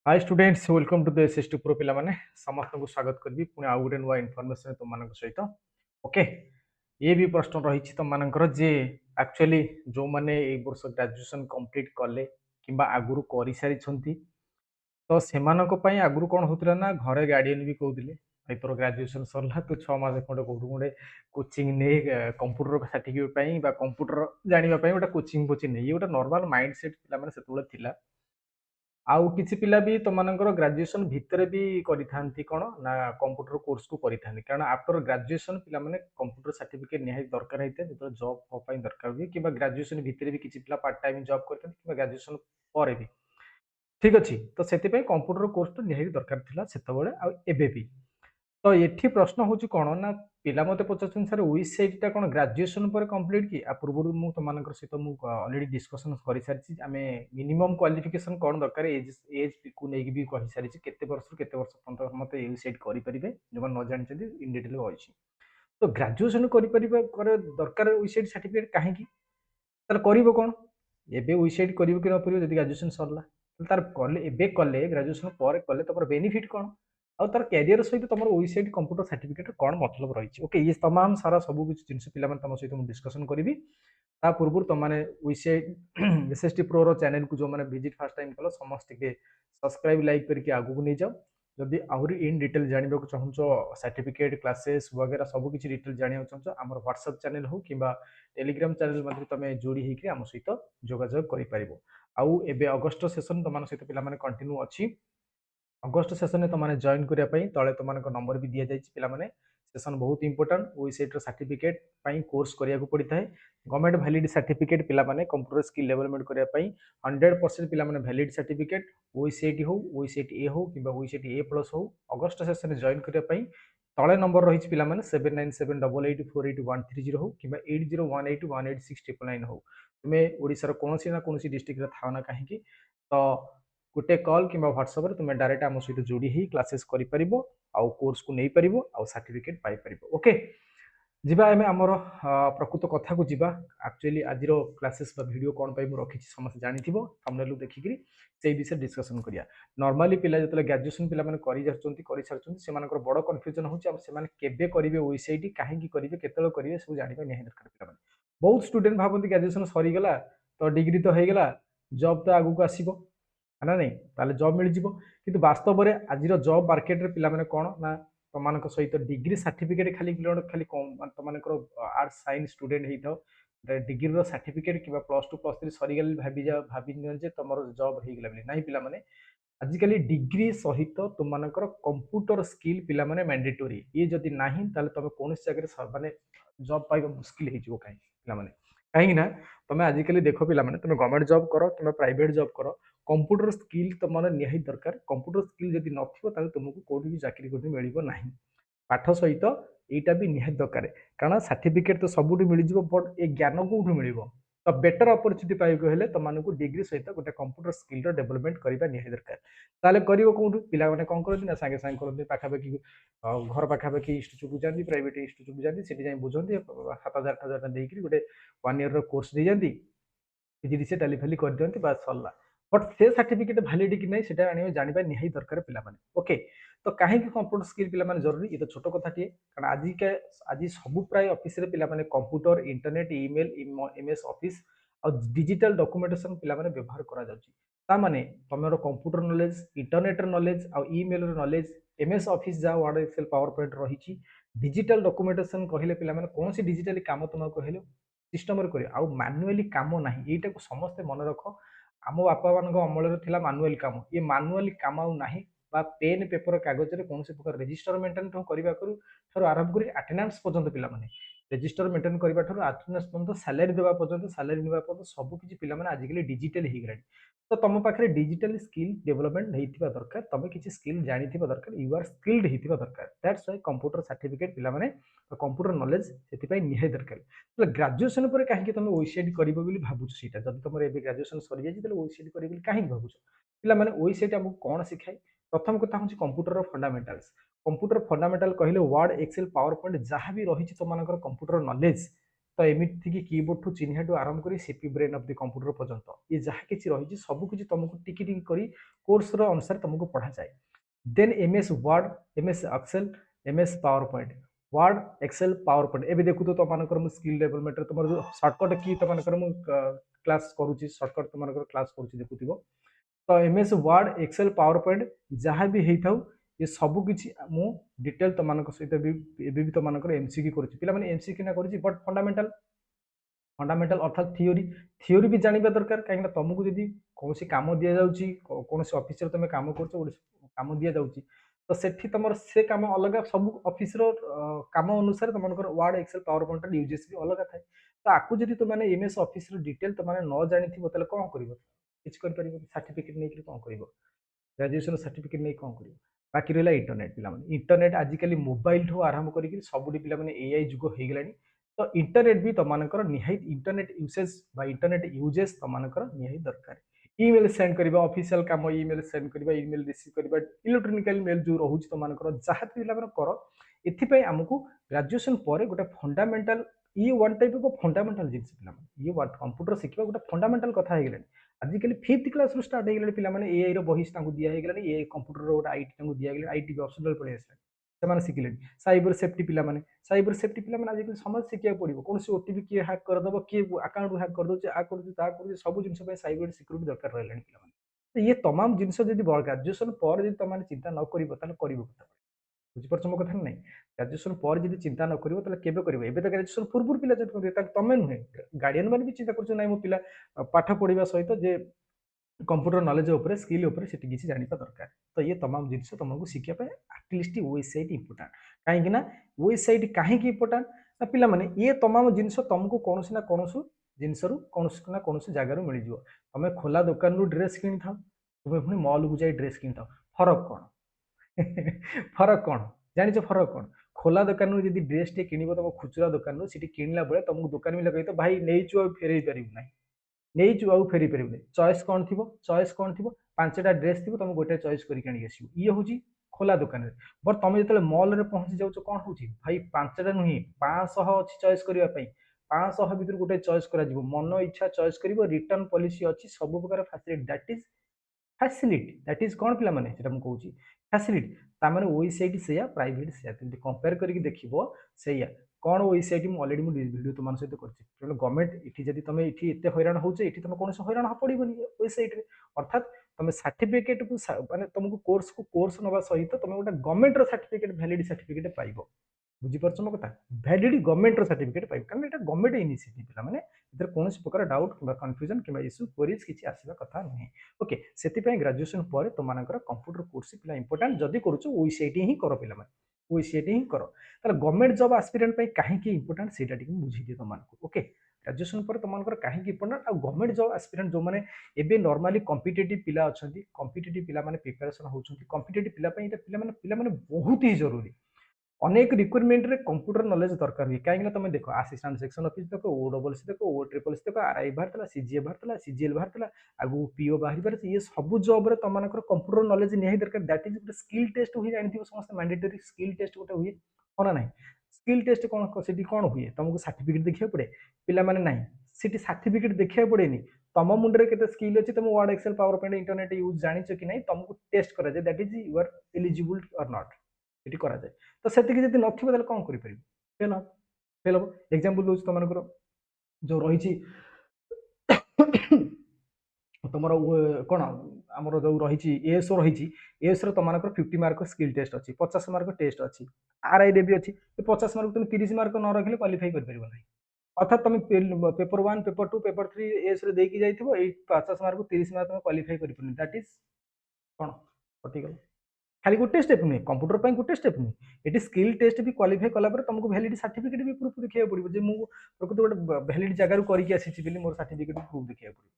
Hi students welcome to the SST pro पिला माने समस्त को स्वागत करबी पुणी आउ गुटे नुआ इनफॉरमेशन तुम मान सहित ओके। ये भी प्रश्न रही तुम मानकर जे एक्चुअली जो माने ए वर्ष ग्रेजुएशन कंप्लीट कले किंबा आगुरु करि सारी छंती तो सेमानक पई आगुरु कोन होतला ना घरे गार्डियन भी कहउदिले भाई तोर ग्रेजुएशन सरला तू 6 मास खंडे कोठु गुडे कोचिंग ने कंप्यूटर सर्टिफिकेट पई बा कंप्यूटर जानिबा पई ओटा कोचिंग कोचिंग ने ये ओटा नॉर्मल माइंडसेट पिला माने सेतुले थिला। आउ किछि पिला भी तुमମାନଙ୍କର ଗ୍ରାଜୁଏସନ ଭିତରେ ବି କରିଥାନ୍ତି କ'ଣ ନା କମ୍ପ୍ୟୁଟର କୋର୍ସକୁ କରିଥାନ୍ତି କାରଣ ଆଫ୍ଟର ଗ୍ରାଜୁଏସନ ପିଲାମାନେ କମ୍ପ୍ୟୁଟର ସାର୍ଟିଫିକେଟ ନିହାତି ଦରକାର ହେଇଥାଏ ଯେତେବେଳେ ଜବ୍ ପାଇଁ ଦରକାର ହୁଏ କିମ୍ବା ଗ୍ରାଜୁଏସନ ଭିତରେ ବି କିଛି ପିଲା ପାର୍ଟ ଟାଇମ୍ ଜବ୍ କରିଥାନ୍ତି କିମ୍ବା ଗ୍ରାଜୁଏସନ ପରେ ବି ଠିକ୍ ଅଛି। ତ ସେଥିପାଇଁ କମ୍ପ୍ୟୁଟର କୋର୍ସଟା ନିହାତି ଦରକାର ଥିଲା ସେତେବେଳେ ଆଉ ଏବେ ବି। ତ ଏଠି ପ୍ରଶ୍ନ ହେଉଛି କ'ଣ ନା ପିଲା ମୋତେ ପଚାରୁଛନ୍ତି ସାର୍ ୱିସାଇଟ୍ଟା କ'ଣ ଗ୍ରାଜୁଏସନ୍ ପରେ କମ୍ପ୍ଲିଟ୍ କି? ପୂର୍ବରୁ ମୁଁ ତୁମମାନଙ୍କ ସହିତ ମୁଁ ଅଲରେଡ଼ି ଡିସ୍କସନ୍ କରିସାରିଛି। ଆମେ ମିନିମମ୍ କ୍ୱାଲିଫିକେସନ୍ କ'ଣ ଦରକାର ଏଜ୍କୁ ନେଇକି ବି କହିସାରିଛି କେତେ ବର୍ଷରୁ କେତେ ବର୍ଷ ପର୍ଯ୍ୟନ୍ତ ମୋତେ ୱିସାଇଟ୍ କରିପାରିବେ ଯେଉଁମାନେ ନ ଜାଣିଛନ୍ତି ଇନ୍ ଡିଟେଲ୍ କହିଛି। ତ ଗ୍ରାଜୁଏସନ୍ କରିପାରିବା ଦରକାର ୱିସାଇଟ୍ ସାର୍ଟିଫିକେଟ୍ କାହିଁକି? ତାହେଲେ କରିବ କ'ଣ? ଏବେ ୱିସାଇଟ୍ କରିବ କି ନ କରିବ ଯଦି ଗ୍ରାଜୁଏସନ୍ ସରିଲା ତାର କଲେ ଏବେ କଲେ ଗ୍ରାଜୁଏସନ୍ ପରେ କଲେ ତମର ବେନିଫିଟ୍ କ'ଣ ଆଉ ତାର କ୍ୟାରିୟର ସହିତ ତମର ୱିସାଇଟ୍ କମ୍ପ୍ୟୁଟର ସାର୍ଟିଫିକେଟ୍ କ'ଣ ମତଲବ ରହିଛି। ଓକେ ଇଏ ତମାମ ସାରା ସବୁ କିଛି ଜିନିଷ ପିଲାମାନେ ତମ ସହିତ ମୁଁ ଡିସ୍କସନ୍ କରିବି। ତା ପୂର୍ବରୁ ତମମାନେ ୱିସାଇଟ୍ ଏସ୍ଏସ୍ଟି ପ୍ରୋର ଚ୍ୟାନେଲକୁ ଯେଉଁମାନେ ଭିଜିଟ୍ ଫାର୍ଷ୍ଟ ଟାଇମ୍ କଲ ସମସ୍ତେ ଟିକେ ସବସ୍କ୍ରାଇବ୍ ଲାଇକ୍ କରିକି ଆଗକୁ ନେଇଯାଅ। ଯଦି ଆହୁରି ଇନ୍ ଡିଟେଲ୍ ଜାଣିବାକୁ ଚାହୁଁଛ ସାର୍ଟିଫିକେଟ୍ କ୍ଲାसेस वगैरह सब किसी डिटेल जानिବାକୁ ଚାହୁଁଛ ଆମର WhatsApp ଚ୍ୟାନେଲ ହଉ କିମ୍ବା टेलीग्राम ଚ୍ୟାନେଲ ମଧ୍ୟ ତମେ ଯୋଡ଼ି ହେଇକି ଆମ ସହିତ ଯୋଗାଯୋଗ କରିପାରିବ। ଆଉ ଏବେ ଅଗଷ୍ଟ ସେସନ୍ ତମମାନଙ୍କ ସହିତ ପିଲାମାନେ କଣ୍ଟିନ୍ୟू ଅଛି। अगस्ट सेसन में तुमने जॉइन करने तले तुम नंबर भी दि जाए पिलाने सेसन बहुत इंपोर्टाट वेबसाइट सर्टिफिकेट कोर्स करा पड़ता है। गवर्नमेंट वैलिड सर्टिफिकेट पिलाने कंप्यूटर स्किल डेवलपमेंट करने 100% पिलाने वैलिड सर्टिफिकेट वेबसाइट हो वेबसाइट ए हो कि वेबसाइट ए प्लस हो अगस्ट सेसन में जॉइन करने तले नंबर रही पिलाने 7978848130 हो कि 8018186999 हो। तुम्हें ओडिशार कौन ना कौन डिस्ट्रिक्ट था ना कहीं तो गोटे कॉल कि व्हाट्सएप तुम डायरेक्ट आम सहित जोड़ी ही क्लासेस कर कोर्स को नहीं पार आउ सर्टिफिकेट पाई पार। ओके जीवा आम आमर प्रकृत कथा को जीवा एक्चुअली आज क्लासेस वीडियो कौन पाई रखी समस्त जानी थंबनेल देखिक से विषय डिस्कसन करिया। नॉर्मली पिला जो ग्रेजुएशन पिला कर सारी बड़ कन्फ्यूजन होचे केबे करेंगे वेबसाइट कहीं करेंगे केतल करेंगे सब जानवा निहाय दरकार। पिला बहुत स्टूडेंट भावती ग्रेजुएशन सरीगला तो डिग्री तो होगा जॉब तो आगू आसो है ना नहीं ताले जॉब मिल जिवो किंतु वास्तव में आज जॉब मार्केट रे पिला माने कोन ना तुम सहित डिग्री सर्टिफिकेट खाली खाली तुम आर्ट्स साइंस स्टूडेंट होता डिग्री सर्टिफिकेट कि +2 +3 सरीगले भाभी जे तुम जॉब होगा ना पिला माने आजिकल डिग्री सहित तुम कंप्यूटर स्किल पिला माने मैंडेटोरी ये जदि नहीं ताले तुम कौन जगह माने जॉब पाइबा मुस्किल हो कहीं पिला माने कहीं ना तुम आजिकल देख पिला माने तुम गवर्नमेंट जॉब कर कि प्राइवेट जॉब कर कंप्यूटर स्किल तुम निहाई दरकार। कंप्यूटर स्किल जदि नथिबो ताले तुमको कोठी भी चाकरी कोठी मिलिबो नाही पाठ सहित एटा भी निहाई दरकार कारण सर्टिफिकेट तो सबुठी मिल जिवो बट ए ज्ञान कोठु मिलिबो तो बेटर अपॉर्चुनिटी पाइबो हेले तुमको डिग्री सहित गोटे कंप्यूटर स्किल रो डेवलपमेंट करबा निहाई दरकार। ताले करिवो कोठु पिला माने कोन करथि ना संगे संगे करथि पाखापाखि घर पाखापाखि इंस्टीट्यूट को जाती प्राइवेट इंस्टीट्यूट को जाती सेठी जाई बुझंती 7,000 देकी गोटे 1 ईयर रो कोर्स दे जाती पीजीडी से टाली फाली कर दियंती बास सरला बट से सर्टिफिकेट वैलिड कि नहीं सेटा आनिबा जानिबा निहाई दरकार पिला माने। ओके तो कहीं कंप्यूटर स्किल पिला माने जरूरी ये तो छोट कथाटे कारण आज सब प्राय ऑफिस रे पिला माने computer internet email MS office और डिजिटल डॉक्यूमेंटेशन पिला माने व्यवहार करा जाउची ता माने तमरो कंप्यूटर नॉलेज इंटरनेट नॉलेज और ईमेल नॉलेज एमएस ऑफिस जा वर्ड एक्सेल पावर पॉइंट रही डिजिटल डॉक्यूमेंटेशन कहले पिला माने कौन सी डिजिटली काम तुम कहले सिस्टम रे करे आउ मैनुअली काम नहीं एटा को समस्त मन रख आम बापा मान अमल था मानुआली काम ये मानुआली काम आना पेन पेपर कागज में कौन प्रकार रेजिस्टर मेन्टेन करने आरंभ कर अटेंडेंस पर्यंत पिला रेजिस्टर मेन्टेन करने अटेंडेंस पर्यंत सैलरी देवा पर्यंत सैलरी ना पर्यंत सबकि पिला आजिकल डिजिटल हो गलानी तो तुम पाखे डिजिटल स्किल डेवलपमेंट होता दरकार तुम किसी स्किल जानी दरकार यू आर स्किल्ड होता दरकार दैट्स व्हाई कंप्यूटर सर्टिफिकेट पिला कंप्यूटर नॉलेज से निहाई दरकार। ग्रेजुएशन पर कहीं तुम वेबसाइट कर भावुच जब तुम ग्रेजुएशन सरी जाए वेबसाइट कर कहीं भावुच पिला वेबसाइट आमको कौन शिखाए प्रथम कथा हूँ कंप्यूटर फंडामेंटाल्स कंप्यूटर फंडामेंटाल कहले वर्ड एक्सेल पावर पॉइंट जहाँ भी रही तुम कंप्यूटर नॉलेज तो एमती कि कीबोर्ड ठू चिन्ह ठू आरंभ कर CP brain of the computer पर्यंत ये जहाँ किसी रही सब किसी तुमको टिकी टिकी करी कोर्स अनुसार तुमको पढ़ा जाए then MS Word MS Excel MS PowerPoint Word Excel PowerPoint एबे देखु तो तुम स्किल डेवलपमेंट तुम जो सर्टकट की तुम क्लास करुच्ची सर्टकट तुम क्लास करुच्ची देखुव तो MS Word Excel PowerPoint जहाँ भी होता ये सब किसी मु डिटेल तुम सहित भी तुम एमसीक्यू करुँच एमसीक्यू ना कर बट फंडामेंटल फंडामेंटल अर्थात थियोरी थियोरी भी जानवा दरकार कहीं तुमको जब कौन कम दि जाऊँगी कौन ऑफिस तुम कम कर कम दि जाऊँगी तो सेठी तुम से कम अलग सब ऑफिस कम अनुसार तुम Word Excel PowerPoint uses भी अलग थाए तो आपको जब तुमने एमएस ऑफिस डिटेल तुमने न जानी कौन कर किसी सर्टिफिकेट नहीं कौन कर ग्रेजुएशन सर्टिफिकेट नहीं कौन कर बाकी रहा इंटरनेट पे इंटरनेट आजिकल मोबाइल ठू आरंभ कर सबुठी पे एआई जुग हो गला तो इंटरनेट भी तुमकर निहायत इंटरनेट यूसेज इंटरनेट यूजेस तुमकर निहायत दरकार इमेल सेंड करवा ऑफिशियल काम इमेल सेंड करवा इमेल रिसीव करवा इलेक्ट्रोनिकल मेल जो रोचे तुमकर जहाँ भी कर एपाई आमको ग्रेजुएशन पर गोटे फंडामेंटल ये वन टाइप ऑफ फंडामेंटल जिन पे ये कंप्यूटर शिखा गोटे फंडामेंटल कथा हो आजिकल 5th क्लास स्टार्ट हो गए एआई बही दिगला ए कंप्यूटर गोटे आईटी दिगला आईटी भी ऑप्शनल पड़े आसा से शिखिले साइबर सेफ्टी पे साइबर सेफ्टी पे आजिकल समझ शिखा पड़ो कौन ओटीपी किए हैक करदेव किए आकाउंट हैक करदे कर सब जिन साइबर सिक्योरिटी दरकार रहा तो ये तमाम जिन ग्रेजुएशन पर तुम चिंता न कर बुझीपार मो कथा ना ग्रेजुएशन पर जब चिंता न कर तो ग्रेजुएशन पूर्व पिला तुम नुहे गार्डियन मैंने भी चिंता कर मो पिला पाठ पढ़ा सहित जे कंप्यूटर नॉलेज उपर स्किल उपर से किसी जानवा दरकार तो ये तमाम जिन तुमको शिखापी आटलिस्ट वेबसाइट इंपोर्टाट कहीं वेबसाइट कहीं इंपोर्टाट ना पिला ये तमाम जिन तुमको कौन ना कौन जिनस कौन ना कौन जगार मिल जाव तुम खोला दुकान ड्रेस कि था तुम्हें पुणी मॉल को जाए ड्रेस कि फरक कौन फरक कौन जानी फरक कौन खोला दुकान जब ड्रेस टे कि तुम खुचरा दुकान से किणला बेले तुमको दुकान भी लगे तो भाई नहीं फेर पारू ना नहीं आउ फेरी पारे चॉइस कौन थी चॉइस कौन थी 5टा ड्रेस थी तुम गोटे चॉइस करके ये हूँ खोला दुकान में बट तुम जो मॉल में पहुंची जाऊँ कौन हो भाई 5टा नुहे 500 अच्छी चॉइस करने 500 भर गोटे चॉइस कर मन इच्छा चॉइस कर रिटर्न पॉलिसी अच्छी सब प्रकार फैसिलिटी दैट इज कौन पे मैंने मुझे फैसिलिटी तार वेबसाइट से प्राइवेट से कंपेयर करके देख से कौन वेबसाइट अलरेडी मुझे वीडियो तुम सहित कर गवर्नमेंट ये तुम ये हैरान हो तुम कौन हैरान पड़ोनी वेबसाइट अर्थात तुम सर्टिफिकेट को मानते तुमको कोर्स ना सहित तुम गोटे गवर्नमेंट सर्टिफिकेट वैलिड सर्टिफिकेट पाइब बुझीपार मो कथा वैलिड गवर्नमेंट सर्टिफिकेट पाइब कारण ये गवर्नमेंट इनिशिएटिव पे मैंने इधर कौन प्रकार डाउट कि कन्फ्यूजन कि इश्यू क्वेरीज किसी आसवा कथा नुहे ओके से ग्रेजुएशन पर तुम कंप्यूटर कोर्स पे इंपोर्टाट जदि करुच वेबसाइट ही कर पे वेबसाइट ही कर गवर्नमेंट जॉब एस्पिरेंट कहीं इंपोर्टाट से बुझे तुमको ओके ग्रेजुएशन पर तुमको कहीं इंपोर्टाट और गवर्नमेंट जॉब एस्पिरेंट जो मैंने एबे नॉर्मली कॉम्पिटिटिव पिला अच्छा कॉम्पिटिटिव पिला माने प्रिपरेशन होउछंती कॉम्पिटिटिव पिला माने बहुत ही जरूरी अनेक रिक्वायरमेंट रे कंप्यूटर नॉलेज दरकार हुए कहीं तुम देख असिस्टेंट सेक्शन ऑफिस देख ओडब्ल्यूसी देख ओ ट्रिपल सी देख आरआई बाहर सीजीए बाहर सीजीएल बाहर आगु पीओ बाहर ये सब जॉब रे तुम कंप्यूटर नॉलेज निहाई दरकार दैट इज गोटे स्किल टेस्ट हुए जानते समस्त मैंडेटरी स्किल टेस्ट गोटे हुए हाँ ना स्किल टेस्ट कौन से कौन हुए तुमको सर्टिफिकेट देखा पड़े पिला माने ना सीटी सर्टिफिकेट देखा पड़ेनि तुम मुंडे के स्किल अच्छी तुम Word Excel PowerPoint internet use जानिच कि नहीं तुमको टेस्ट करा that is you are eligible और नॉट ये करा जाए तो से जब नथिबो कौन कर फेल हम फेल हम एग्जांपल दूसरी तुम जो रही तुम कौन आमर जो रही एएसओ रही एएसओ तुम 50 मार्क स्किल टेस्ट अच्छी 50 मार्क टेस्ट अच्छी आरआई रे भी अच्छी 50 मार्क तुम 30 मार्क न रखिले क्वालिफाई कर पारिबो नहीं अर्थात तुम पेपर 1 पेपर 2 पेपर 3 एएस रे देकी जाइथिबो 50 मार्क 30 मार्क तुम क्वालिफाई कर पारिबो दैट इज कौन कटिगल खाली गोटे स्टेप नुहे कंप्यूटर पर गोटे स्टेप नुहे ये स्किल टेस्ट भी क्वालिफाई कलापर तुमको वैलिड सर्टिफिकेट भी प्रूफ देखा पड़ो जे मुझे प्रकृत गोटे वैलिड जगार करके मोर सर्टिफिकेट प्रूफ देखा पड़ो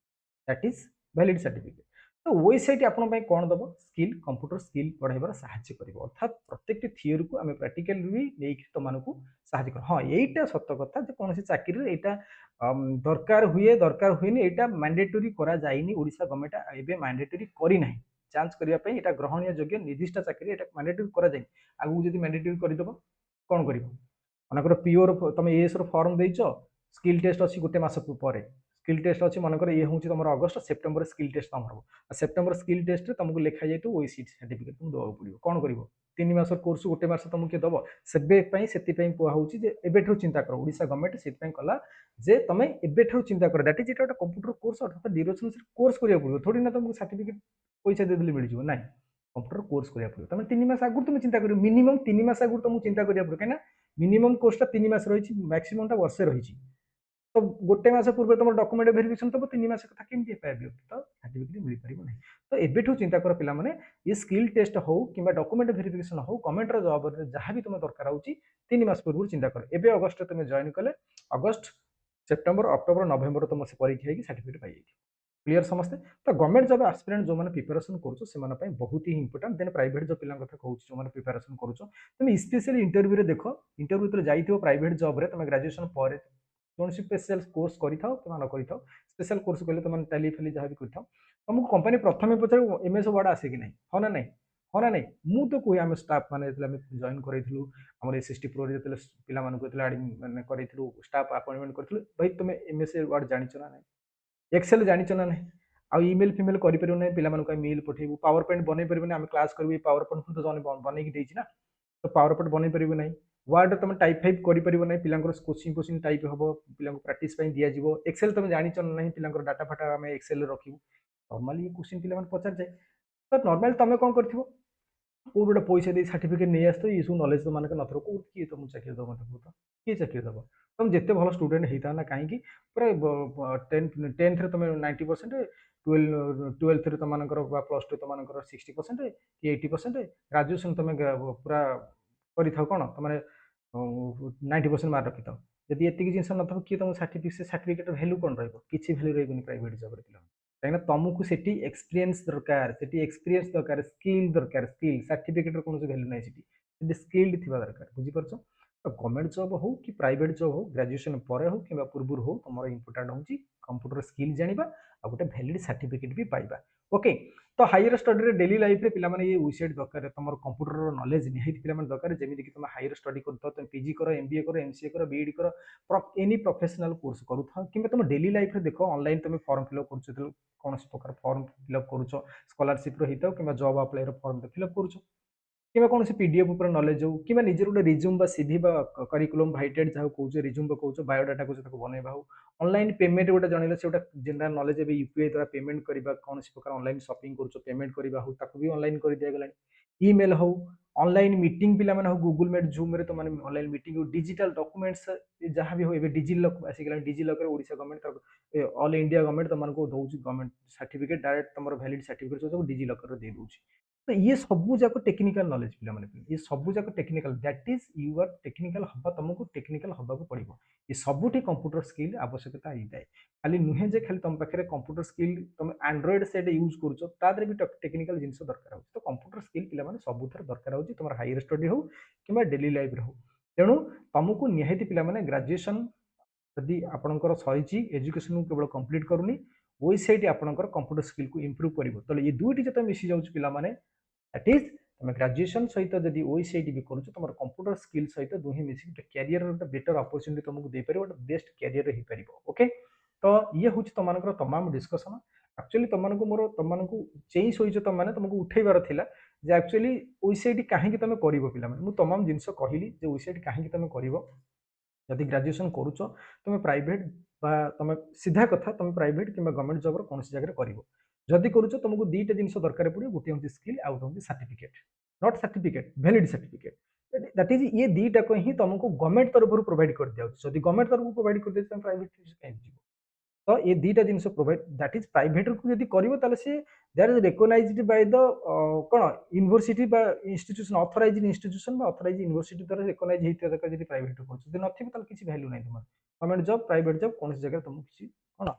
दैट इज वैलिड सर्टिफिकेट तो वेबसाइट आपन कौन दब स्किल कंप्यूटर स्किल पढ़ाइबार साहाय्य कर अर्थात प्रत्येक थियोरी को आम प्राक्टिकल भी नहीं तुमको साहाय्य कर हाँ यहीटा सत कथा कौन चाकरी यहाँ दरकार हुए यहाँ मैंडेटरी करा जाइनी ओडिशा गवर्नमेंट एवं मैंडेटरी करना चांस करने यहाँ ग्रहणीय योग्य निर्दिष्ट चाकरी यहाँ मैंडेटरी करा जाए आगू जब मैंडेटरी करदेव कौन कर मनकर पीओर तुम एएस फॉर्म देच स्किल टेस्ट अच्छी गोटे मस पर स्किल टेस्ट अच्छी मनकर ये हूँ तुम अगस्ट सेप्टेम्बर स्किल टेस्ट तुम हम सेप्टेम्बर स्किल टेस्ट तुमको लिखा जाए ओईसीटी सर्टिफिकेट तुम देवा पड़ो कौन कर 3 मास कोर्स गोटे मास तुमको किए दब से कहूँ एबेठू चिंता कर ओडिशा गवर्नमेंट से कला जे तुम एबेठू चिंता कर that is it computer course अर्थात ड्यूरेशन कोर्स करा पड़ो थोड़ी ना तुमको सर्टिफिकेट पैसा देदेले मिल जाए ना कंप्यूटर कोर्स करा पड़ो तुम 3 मास आगुरी तुम चिंता कर मिनिमम 3 मास आगुरी तुमको चिंता करा पड़ो कहीं मिनिमम कोर्सटा 3 मास रही मैक्सीमम वर्षे रही तो गोटे मास पूर्व तुम डॉक्यूमेंट वेरिफिकेशन तब 3 मास कथा केमती पाइबे तो सर्टिफिकेट मिल पार ना तो एबेठू चिंता कर पिला माने ये स्किल टेस्ट हो कि डॉक्यूमेंट वेरिफिकेशन हो गवर्नमेंट जॉब जहाँ भी तुम दरकार हो 3 मास पूर्व चिंता कर एबे अगस्ट तुम जॉइन कले अगस्ट सेप्टेम्बर अक्टोबर नवेम्बर तुम से परीक्षा होगी सर्टिफिकेट पाई क्लियर समस्ते तो गवर्नमेंट जॉब एस्पिरेंट जो मैंने प्रिपेरेसन कर बहुत ही इंपोर्टेंट देन प्राइवेट जॉब पिला कथा कहूँ जो मैंने प्रिपेरेसन कर तुम स्पेशली इंटरव्यू देख इंटरव्यू तो जाइए प्राइवेट जॉब रे तुम ग्रेजुएशन पर कौन स्पेशल कोर्स करिथाओ कि न करिथाओ स्पेशल कोर्स कले तुम टैली फैली जहाँ भी करिथाओ तुमको कंपनी प्रथम पचार एमएस वर्ड आसे कि नहीं हाँ ना नहीं हाँ ना नहीं मु तो कहे आम स्टाफ मैंने जॉइन करूँ आम एसएसटी प्रो जो पिला मैंने करूँ स्टाफ अपॉइंटमेंट करूँ भाई तुम एमएस वर्ड जान ना नहीं एक्सेल जान ना नहीं आ इमेल फिमेल कर ना मेल पठेबू पावर पॉइंट बन पारे आम क्लास करूँ पावर पॉइंट तो जन बनई देना ना तो पावर पॉइंट बन पारे ना वर्ड तुम टाइप फाइप कर पिला क्वेश्चन क्वेश्चन टाइप हम पिला प्राक्ट दिज्व एक्सेल तुम जान ना पिला डाटा फाटा आम एक्सेल रखू नॉर्मली क्वेश्चन पिला पचार जाए तो नॉर्मल तुम कौन कर कौट गोटे पैसा दे सर्टिफिकेट नहीं आस ये सब नॉलेज तुम मानक नथ कौट किए तुमको चाकरी दब मत कह तो किए चाकरी दब तुम जिते भल स्टूडेंट होता ना कहीं पूरा टेन्थ तुम 90% ट्वेल्थ तुम प्लस टू तुम 60% कि 80% ग्राजुएसन तुम पूरा कर कौन तुम 90% मार्क रखी था जब ये जिन न किए तुम सर्टिफिकेट भैल्यू कौन रही भैल्यू रही प्राइवेट जॉब कहीं तुमको से एक्सपीरियंस दरकार से एक्सपीरियंस दरकार स्किल दरकार स्किल सर्टिफिकेट कौन भैल्यू ना स्किल्ड थी दरकार बुझीपार तो गवर्नमेंट जॉब हो कि प्राइवेट जॉब हो ग्रेजुएशन पर हो कि पूर्व हो तुम इंपोर्टाट हूँ कंप्यूटर स्किल जाना आ गोटे भैलिड सर्टिफिकेट भी पाइबा ओके तो हायर स्टडी डेली लाइफ रे पिला माने ये वेबसाइट दरकार तुम कंप्यूटर नॉलेज निहित पिला माने दरकार जेमिति कि तुम हायर स्टडी करता तुम पीजी कर एमबीए कर एमसीए कर बीईडी कर एनी प्रोफेशनल कोर्स करूथा कि तुम डेली लाइफ रे देखो ऑनलाइन तुम फॉर्म फिलअप कर कौन प्रकार फॉर्म फिलअप कर स्कॉलरशिप होता कि जॉब अप्लाई फॉर्म फिलअप कर कि कौन पीडीएफ उपर नॉलेज हो कि निजर गोटे रिज्यूम सीवी करिकुलम भाइटेड जहाँ कौच रिज्यूम कौच बायोडाटा को बनवा हो ऑनलाइन पेमेंट गोटे जनइले से गोटे जनरल नॉलेज ए यूपीआई द्वारा पेमेंट करवा कौन प्रकार ऑनलाइन शॉपिंग कर पेमेंट करवा हो ताकू भी ऑनलाइन कर दिगला ईमेल हो ऑनलाइन मीटिंग पिला हो गूगल मीट जूम रे तुम ऑनलाइन मीटिंग डिजिटल डॉक्यूमेंट्स जहाँ भी हो डिजी लॉक आसिक digi lock Odisha government all India government तुमको दौर गवर्नमेंट सर्टिफिकेट डायरेक्ट तुम वैलिड सर्टिफिकेट सब डिजी लॉकर दे दूसरी तो ये सबू जाक टेक्निकल नॉलेज पिला माने ये सबू जाक technical that is your technical हवा तुमको टेक्निकल हवा को पड़ो ये सबुठी कंप्यूटर स्किल आवश्यकता होता है खाली नुहे जे खाली तुम पाखे कंप्यूटर स्किल तुम एंड्रॉइड सेट यूज कर भी टेक्निकल जिन दरकार हो तो कंप्यूटर स्किल पिला माने सबुथर दरकार हो तुम हायर स्टडी हो कि डेली लाइफ हो तेणु तुमको निहाती पिला माने ग्रेजुएशन जदि आपंकर सही एजुकेशन केवल कंप्लीट करूनी वेबसाइट आपंकर कंप्यूटर स्किल को इम्प्रूव कर तो ये दुईटी जो मिसी जाऊँ पिला दैट इज तुम ग्रेजुएशन सहित जब ओईसीआईट भी कर तुम कंप्यूटर स्किल सहित दुहे मिसी गोटे कैरियर गोटे बेटर अपॉर्चुनिटी तुमको दे पार गोटे बेस्ट कैरियर हो पार ओके तो ये हूँ तुम तमाम डिस्कसन एक्चुअली तुमको मोर तुमको चेई शोच तुम मैंने तुमको उठेबार थिला जे एक्चुअली ओईसीआईट कहीं तुम कर पिला मुझे तमाम जिन कहली ओईसीआईट कहीं तुम कर जदि ग्रेजुएशन करुच तुम प्राइवेट तुम सीधा कथा तुम प्राइवेट कि गवर्नमेंट जॉब कौन जगह कर जदि करुच तुमको दुईटा जिन दरकार पड़े गोटे हूँ स्किल आउट हूँ certificate not certificate valid certificate that is ये दुईटा को ही तुमको गवर्नमेंट तरफ प्रोवाइड कर दिया जदि गवर्नमेंट तरफ प्रोवाइड कर दिया प्राइवेट कहीं तो ये दुईटा जिन प्रोवाइड दैट इज प्राइवेट को जब कर there is recognised by the कौन university institution authorised institution authorised university द्वारा रिकग्नाइज होता दरकार जब प्राइवेट कर नथिबे किसी वैल्यू नहीं तुम गवर्नमेंट जॉब प्राइवेट जॉब कौन जगह तुमको किसी कौन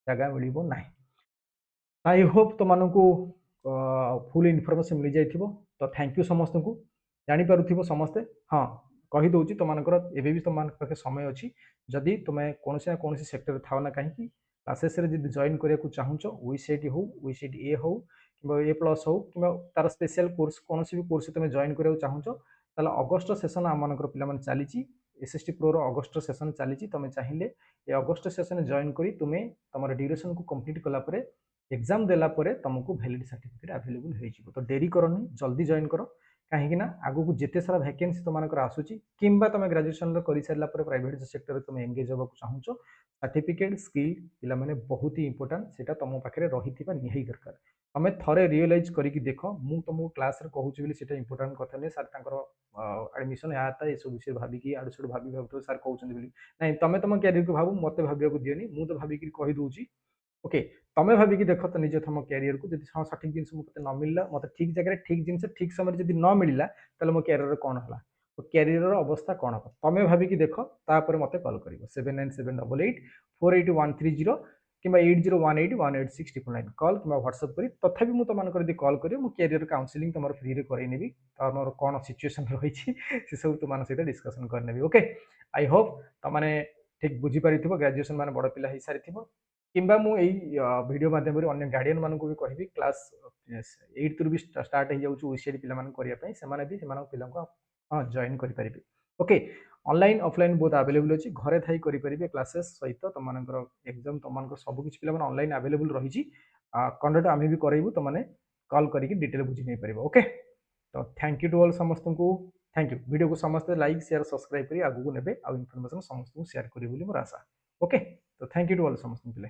जगह मिल ना आई होप तुमको फुल इनफर्मेशन मिल जाइए तो थैंक यू समस्त को जानीपार समस्ते हाँ कहीदे तुमकर एवं भी तुम पाखे समय अच्छी जदि तुम्हें कौन ना कौन सेक्टर था ना कहीं क्लासेस जॉइन करने को चाहूच ओईसीआईट हो ओईसीआईट ए हो कि ए प्लस हो कि तार स्पेशल कोर्स कौन भी कोर्स तुम जॉइन करा चाहूच अगस्ट सेसन आम पे चली एसएसटी प्रो रो अगस्ट सेशन चली तुम चाहिए ये अगस्ट सेशन जॉइन करी तुम्हें तुम ड्यूरेशन को कंप्लीट कला परे एग्जाम देला परे तुमको वैलिड सर्टिफिकेट अवेलेबल हो तो डेरी करनी जल्दी जॉइन करो कहीं आगू को जिते सारा वैकेंसी तुम आसूची कि तुम ग्रेजुएशन कर सारा प्राइवेट सेक्टर तुम एंगेज होगा चाहूँ सर्टिफिकेट स्किल पिला माने बहुत ही इंपोर्टेंट सेटा तुम पाखे रही निहाई दरकार तुम थरे रियलाइज करके देख मु तुमको क्लास रे कहूँ बोली सेटा इंपोर्टेंट कथा नहीं सर एडमिशन या ये सब विषय भाविकी आड़ू साड़ू भाभी सर कहते बोली नहीं तुम तुम कैरियर को भाव मत भाविया दियोनी मुझे भाविकी कहीदे ओके तुम भाविकी देख तो निज तुम कैरियर को जब हाँ सठिक जिन मत न मिलला मत ठीक जगह ठीक जिन ठीक समय जब न मिलला तो मो कैरियर कौन है कैरियर अवस्था कौन हम तुम भाविकी देख तापर मत कल कर 7978848130 कि 8018181699 कल कि व्हाट्सअप करी तथापि मुझे तुम कल कर कैरियर काउनसिलिंग तुम फ्री रे करनेबी तुम कौन सिचुएसन रही से सब तुम सहित डिस्कसन करनेबी ओके आई होप तुमने ठीक बुझीपारी ग्रेजुएशन मान बड़ पिला हो सारी किंबा मुझे वीडियो माध्यम अन्य गार्डियन मानक भी कहि क्लास 8 रु भी स्टार्ट हो जाऊँ ओसीआई पिला से पिला हाँ जॉइन करें ओके ऑनलाइन ऑफलाइन बहुत अवेलेबल अच्छी घरे थी करेंगे क्लासेस सहित तुम एग्जाम तुम सबकि पिला ऑनलाइन अवेलेबल रही कंडक्ट आम भी करेबू तुमने कॉल करके डिटेल बुझी नहीं पार ओके तो थैंक यू टू ऑल समस्त को थैंक यू वीडियो को समस्त लाइक शेयर सब्सक्राइब कर आगू ने इनफॉरमेशन समस्त शेयर करेंगे मोर आशा ओके तो थैंक यू टू ऑल समस्त पिले।